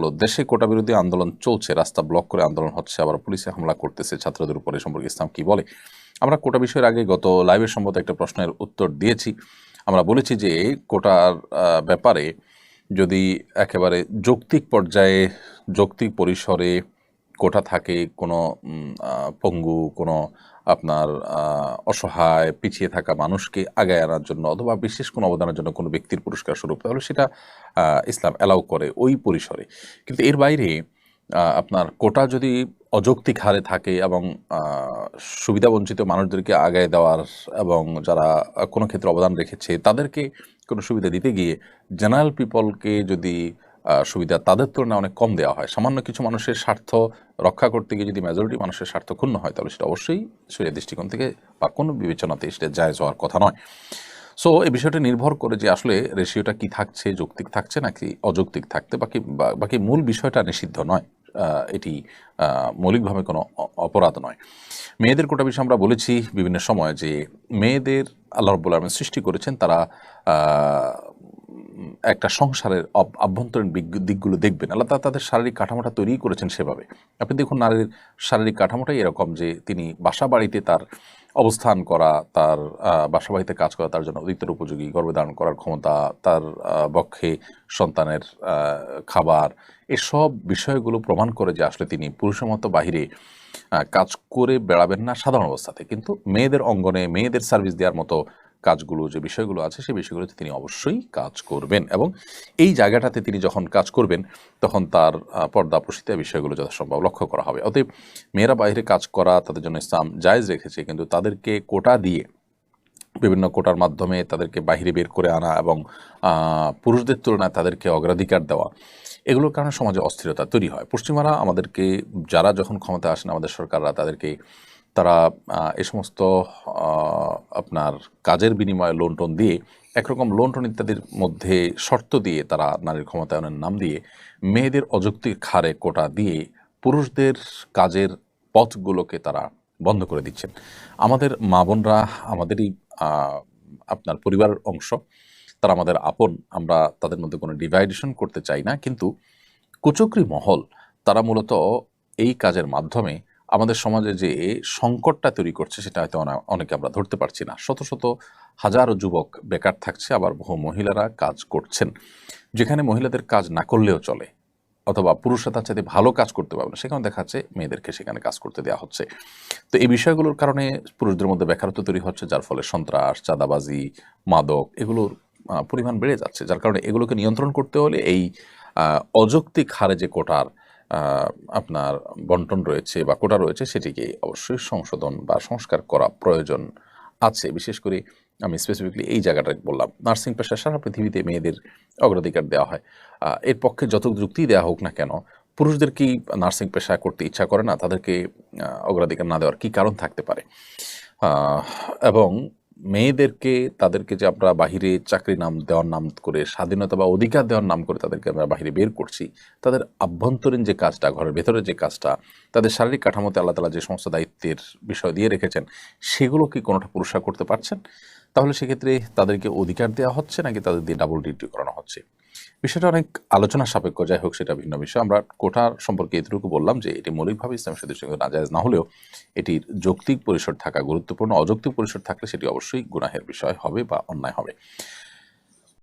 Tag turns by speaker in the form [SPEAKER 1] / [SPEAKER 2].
[SPEAKER 1] হলো, দেশে কোটা বিরোধী আন্দোলন চলছে, রাস্তা ব্লক করে আন্দোলন হচ্ছে, আবার পুলিশে হামলা করতেছে ছাত্রদের উপরে, সম্পর্কে ইসলাম কি বলে? আমরা কোটা বিষয়ের আগে গত লাইভের সম্ভবত একটা প্রশ্নের উত্তর দিয়েছি। আমরা বলেছি যে কোটার ব্যাপারে যদি একেবারে যৌক্তিক পর্যায়ে, যৌক্তিক পরিসরে কোটা থাকে, কোনো পঙ্গু, কোনো আপনার অসহায় পিছিয়ে থাকা মানুষকে আগায় আনার জন্য অথবা বিশেষ কোনো অবদানের জন্য কোনো ব্যক্তির পুরস্কার স্বরূপ, তাহলে সেটা ইসলাম অ্যালাউ করে ওই পরিসরে। কিন্তু এর বাইরে আপনার কোটা যদি অযৌক্তিক হারে থাকে এবং সুবিধাবঞ্চিত মানুষদেরকে আগায় দেওয়ার এবং যারা কোনো ক্ষেত্রে অবদান রেখেছে তাদেরকে কোনো সুবিধা দিতে গিয়ে জেনারেল পিপলকে যদি সুবিধা তাদের তুলনায় অনেক কম দেওয়া হয়, সামান্য কিছু মানুষের স্বার্থ রক্ষা করতে গিয়ে যদি মেজরিটি মানুষের স্বার্থ ক্ষুণ্ণ হয়, তাহলে সেটা অবশ্যই শরীয়ত দৃষ্টিকোণ থেকে বা কোনো বিবেচনাতে সেটা জায়েজ হওয়ার কথা নয়। সো এই বিষয়টা নির্ভর করে যে আসলে রেশিওটা কি থাকছে, যৌক্তিক থাকছে নাকি অযৌক্তিক থাকতে, বাকি মূল বিষয়টা নিষিদ্ধ নয়, এটি মৌলিকভাবে কোনো অপরাধ নয়। মেয়েদের কোটা বিষয়ে আমরা বলেছি বিভিন্ন সময় যে মেয়েদের আল্লাহ রাব্বুল আলামিন সৃষ্টি করেছেন, তারা একটা সংসারের আভ্যন্তরীণ দিকগুলো দেখবেন। আল্লাহ তাআলা তাদের শারীরিক কাঠামোটা তৈরি করেছেন সেভাবে। আপনি দেখুন, নারীর শারীরিক কাঠামোটাই এরকম যে তিনি বাসা বাড়িতে তার অবস্থান করা, তার বাসা বাড়িতে কাজ করা তার জন্য অধিকতর উপযোগী, গর্ভধারণ করার ক্ষমতা, তার বক্ষে সন্তানের খাবার, এসব বিষয়গুলো প্রমাণ করে যে আসলে তিনি পুরুষের মতো বাহিরে কাজ করে বেড়াবেন না সাধারণ অবস্থাতে, কিন্তু মেয়েদের অঙ্গনে মেয়েদের সার্ভিস দেওয়ার মতো কাজগুলো, যে বিষয়গুলো আছে সেই বিষয়গুলোতে তিনি অবশ্যই কাজ করবেন। এবং এই জায়গাটাতে তিনি যখন কাজ করবেন তখন তার পর্দা প্রসিদ্ধ বিষয়গুলো যথাসম্ভব লক্ষ্য করা হবে। অতএব মেয়েরা বাইরে কাজ করা তাদের জন্য ইসলাম জায়েজ রেখেছে, কিন্তু তাদেরকে কোটা দিয়ে, বিভিন্ন কোটার মাধ্যমে তাদেরকে বাহিরে বের করে আনা এবং পুরুষদের তুলনায় তাদেরকে অগ্রাধিকার দেওয়া, এগুলোর কারণে সমাজে অস্থিরতা তৈরি হয়। পশ্চিমারা আমাদেরকে, যারা যখন ক্ষমতা আসেন আমাদের সরকাররা, তারা এই সমস্ত আপনার কাজের বিনিময়ে লোন টোন দিয়ে, একরকম লোন টোন ইত্যাদির মধ্যে শর্ত দিয়ে তারা নারীর ক্ষমতায়নের নাম দিয়ে মেয়েদের অযৌক্তিক হারে কোটা দিয়ে পুরুষদের কাজের পথগুলোকে তারা বন্ধ করে দিচ্ছেন। আমাদের মা বোনরা আমাদেরই আপনার পরিবারের অংশ, তারা আমাদের আপন, আমরা তাদের মধ্যে কোনো ডিভাইডেশন করতে চাই না, কিন্তু কুচক্রী মহল তারা মূলত এই কাজের মাধ্যমে আমাদের সমাজে যে সংকটটা তৈরি করছে সেটা হয়তো অনেকে আমরা ধরতে পারছি না। শত শত হাজারো যুবক বেকার থাকছে, আবার বহু মহিলারা কাজ করছেন। যেখানে মহিলাদের কাজ না করলেও চলে অথবা পুরুষরা তার চাইতে ভালো কাজ করতে পারবে না, সেখানে দেখা যাচ্ছে মেয়েদেরকে সেখানে কাজ করতে দেওয়া হচ্ছে। তো এই বিষয়গুলোর কারণে পুরুষদের মধ্যে বেকারত্ব তৈরি হচ্ছে, যার ফলে সন্ত্রাস, চাঁদাবাজি, মাদক এগুলোর পরিমাণ বেড়ে যাচ্ছে। যার কারণে এগুলোকে নিয়ন্ত্রণ করতে হলে এই অযৌক্তিক হারে যে কোটার আপনার বন্টন রয়েছে বা কোটা রয়েছে, সেটিকে অবশ্যই সংশোধন বা সংস্কার করা প্রয়োজন আছে। বিশেষ করে আমি স্পেসিফিকলি এই জায়গাটা বললাম, নার্সিং পেশা সারা পৃথিবীতে মেয়েদের অগ্রাধিকার দেওয়া হয়। এর পক্ষে যত যুক্তি দেওয়া হোক না কেন, পুরুষদের কি নার্সিং পেশা করতে ইচ্ছা করে না? তাদেরকে অগ্রাধিকার না দেওয়ার কি কারণ থাকতে পারে? এবং মেয়েদেরকে, তাদেরকে যে আমরা বাহিরে চাকরি দেওয়ার নাম করে, স্বাধীনতা বা অধিকার দেওয়ার নাম করে তাদেরকে আমরা বাহিরে বের করছি, তাদের আভ্যন্তরীণ যে কাজটা, ঘরের ভেতরে যে কাজটা, তাদের শারীরিক কাঠামোতে আল্লাহ তাআলা যে সমস্ত দায়িত্বের বিষয় দিয়ে রেখেছেন, সেগুলো কি কোনোটা পুরুষরা করতে পারছেন? তাহলে সেক্ষেত্রে তাদেরকে অধিকার দেওয়া হচ্ছে নাকি তাদের দিয়ে ডাবল ডিউটি করানো হচ্ছে? বিষয়টা অনেক আলোচনা সাপেক্ষ, যাই হোক সেটা ভিন্ন বিষয়। আমরা কোটার সম্পর্কে এতটুকু বললাম যে এটি মৌলিকভাবে ইসলামের দৃষ্টিকোণে নাজায়েজ না হলেও এটির যৌক্তিক পরিসর থাকা গুরুত্বপূর্ণ। অযৌক্তিক পরিসর থাকলে সেটি অবশ্যই গুনাহের বিষয় হবে বা অন্যায় হবে।